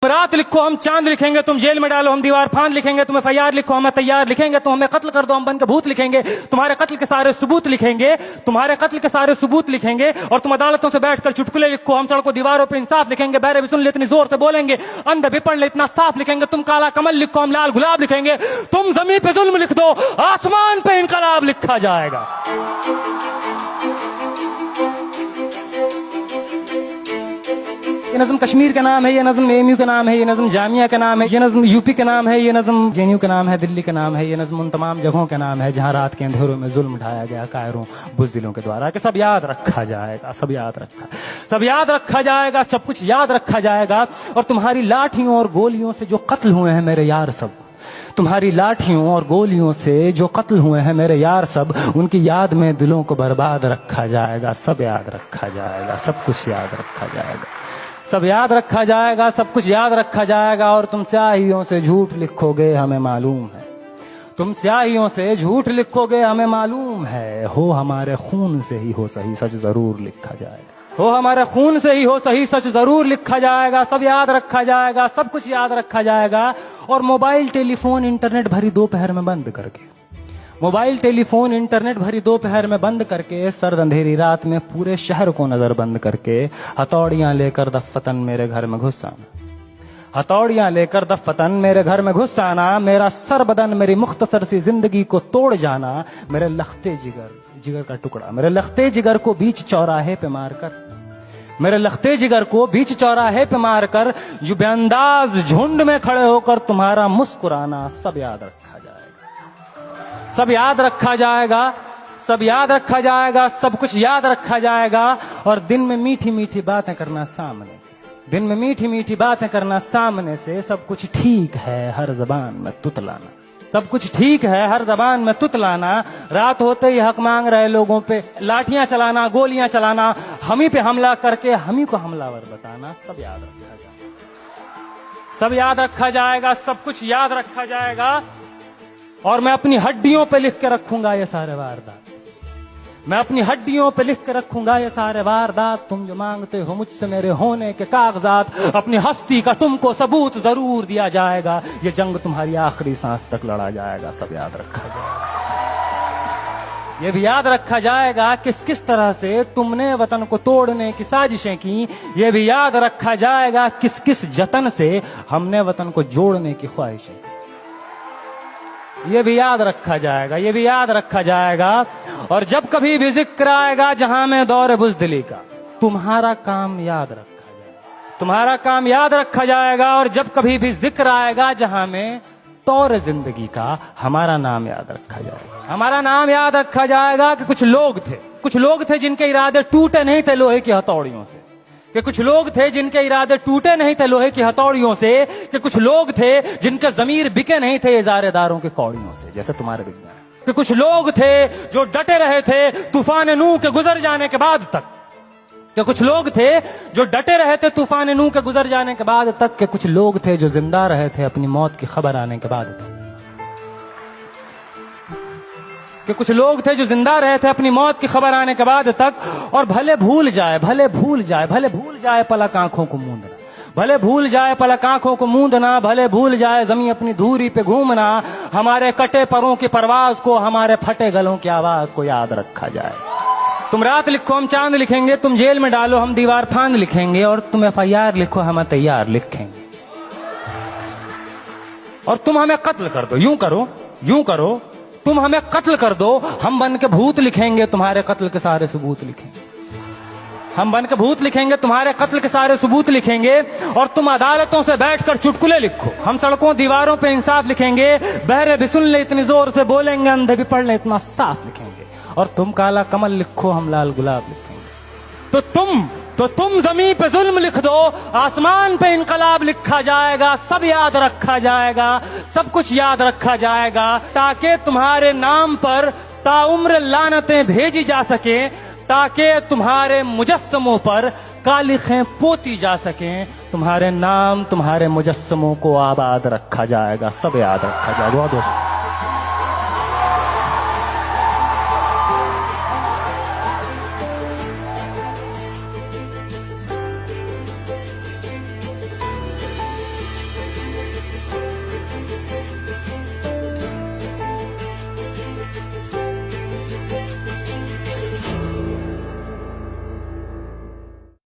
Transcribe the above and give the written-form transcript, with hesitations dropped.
रात लिखो हम चांद लिखेंगे, तुम जेल में डालो हम दीवार फांद लिखेंगे, तुम FIR लिखो हमें तैयार लिखेंगे, तुम हमें कत्ल कर दो हम बन के भूत लिखेंगे, तुम्हारे कत्ल के सारे सबूत लिखेंगे, तुम्हारे कत्ल के सारे सबूत लिखेंगे। और तुम अदालतों से बैठकर चुटकुले लिखो, हम सड़कों दीवारों पे इंसाफ लिखेंगे, बहरे भी सुन ले इतनी जोर से बोलेंगे, अंधे भी पढ़ ले इतना साफ लिखेंगे, तुम काला कमल लिखो हम लाल गुलाब लिखेंगे, तुम जमीन पे जुल्म लिख दो आसमान पे इनकलाब लिखा जाएगा। ये नज़्म कश्मीर का नाम है, ये नज़्म AMU का नाम है, ये नज़्म जामिया का नाम है, ये नज़्म UP का नाम है, ये नज़्म JNU का नाम है, दिल्ली का नाम है, ये नज़्म उन तमाम जगहों का नाम है जहां रात के अंधेरों में जुल्म ढाया गया कायरों बुज़दिलों के द्वारा। कि सब याद रखा जाएगा, सब याद रखा जाएगा, सब कुछ याद रखा जाएगा। और तुम्हारी लाठियों और गोलियों से जो कत्ल हुए हैं मेरे यार सब, तुम्हारी लाठियों और गोलियों से जो कत्ल हुए हैं मेरे यार सब, उनकी याद में दिलों को बर्बाद रखा जाएगा। सब याद रखा जाएगा, सब कुछ याद रखा जाएगा, सब याद रखा जाएगा, सब कुछ याद रखा जाएगा। और तुम स्याहियों से झूठ लिखोगे हमें मालूम है, तुम स्याहियों से झूठ लिखोगे हमें मालूम है, हो हमारे खून से ही हो सही सच जरूर लिखा जाएगा, हो हमारे खून से ही हो सही सच जरूर लिखा जाएगा। सब याद रखा जाएगा, सब कुछ याद रखा जाएगा। और मोबाइल टेलीफोन इंटरनेट भरी दोपहर में बंद करके, मोबाइल टेलीफोन इंटरनेट भरी दोपहर में बंद करके, सर्द अंधेरी रात में पूरे शहर को नजर बंद करके, हथौड़ियां लेकर दफ्फतन मेरे घर में घुस आना, हथौड़ियां लेकर दफ्फतन मेरे घर में घुस आना, मेरा सर बदन मेरी मुख्तसर सी जिंदगी को तोड़ जाना, मेरे लखते जिगर का टुकड़ा, मेरे लखते जिगर को बीच चौराहे पे मारकर, मेरे लखते जिगर को बीच चौराहे पे मारकर, जो बेअंदाज झुंड में खड़े होकर तुम्हारा मुस्कुराना, सब याद रखा जाएगा, सब याद रखा जाएगा, सब याद रखा जाएगा, सब कुछ याद रखा जाएगा। और दिन में मीठी मीठी बातें करना सामने से, दिन में मीठी मीठी बातें करना सामने से, सब कुछ ठीक है हर जबान में तुतलाना, सब कुछ ठीक है हर जबान में तुतलाना। रात होते ही हक मांग रहे लोगों पे लाठियां चलाना, गोलियां चलाना, हम ही पे हमला करके हम ही को हमलावर बताना, सब याद रखा जाएगा, सब याद रखा जाएगा, सब कुछ याद रखा जाएगा। और मैं अपनी हड्डियों पे लिख के रखूंगा ये सारे वारदात, मैं अपनी हड्डियों पे लिख के रखूंगा ये सारे वारदात। तुम जो मांगते हो मुझसे मेरे होने के कागजात, अपनी हस्ती का तुमको सबूत जरूर दिया जाएगा, ये जंग तुम्हारी आखिरी सांस तक लड़ा जाएगा, सब याद रखा जाएगा। ये भी याद रखा जाएगा किस किस तरह से तुमने वतन को तोड़ने की साजिशें की, ये भी याद रखा जाएगा किस किस जतन से हमने वतन को जोड़ने की ख्वाहिशें की, ये भी याद रखा जाएगा, ये भी याद रखा जाएगा। और जब कभी भी जिक्र आएगा जहां में दौर बुज़दिली का, तुम्हारा काम याद रखा जाएगा, तुम्हारा काम याद रखा जाएगा। और जब कभी भी जिक्र आएगा जहां में तौर जिंदगी का, हमारा नाम याद रखा जाएगा, हमारा नाम याद रखा जाएगा। कि कुछ लोग थे जिनके इरादे टूटे नहीं थे लोहे की हथौड़ियों से, कि कुछ लोग थे जिनके इरादे टूटे नहीं थे लोहे की हथौड़ियों से, कि कुछ लोग थे जिनके जमीर बिके नहीं थे इजारेदारों के कौड़ियों से, जैसे तुम्हारे विज्ञान। कि कुछ लोग थे जो डटे रहे थे तूफान नूह के गुजर जाने के बाद तक, कि कुछ लोग थे जो डटे रहे थे तूफान नूह के गुजर जाने के बाद तक, के कुछ लोग थे जो जिंदा रहे थे अपनी मौत की खबर आने के बाद तक, कि कुछ लोग थे जो जिंदा रहे थे अपनी मौत की खबर आने के बाद तक। और भले भूल जाए पलक आंखों को मूंदना, भले भूल जाए पलक आंखों को मूंदना, भले भूल जाए जमीन अपनी धूरी पे घूमना, हमारे कटे परों की परवाज को, हमारे फटे गलों की आवाज को याद रखा जाए। तुम रात लिखो हम चांद लिखेंगे, तुम जेल में डालो हम दीवार फांद लिखेंगे, और तुम FIR लिखो हम तैयार लिखेंगे। और तुम हमें कत्ल कर दो, यूं करो, तुम हमें कत्ल कर दो, हम बन के भूत लिखेंगे, तुम्हारे कत्ल के सारे सबूत लिखेंगे, हम बन के भूत लिखेंगे, तुम्हारे कत्ल के सारे सबूत लिखेंगे। और तुम अदालतों से बैठकर चुटकुले लिखो, हम सड़कों दीवारों पे इंसाफ लिखेंगे, बहरे भी सुन ले इतनी जोर से बोलेंगे, अंधे भी पढ़ ले इतना साफ लिखेंगे। और तुम काला कमल लिखो हम लाल गुलाब लिखेंगे। तो तुम जमीन पे जुल्म लिख दो, आसमान पे इनकलाब लिखा जाएगा, सब याद रखा जाएगा, सब कुछ याद रखा जाएगा। ताकि तुम्हारे नाम पर ताउम्र लानतें भेजी जा सके, ताकि तुम्हारे मुजस्समों पर कालिखें पोती जा सकें, तुम्हारे नाम तुम्हारे मुजस्समों को आबाद रखा जाएगा, सब याद रखा जाएगा। बहुत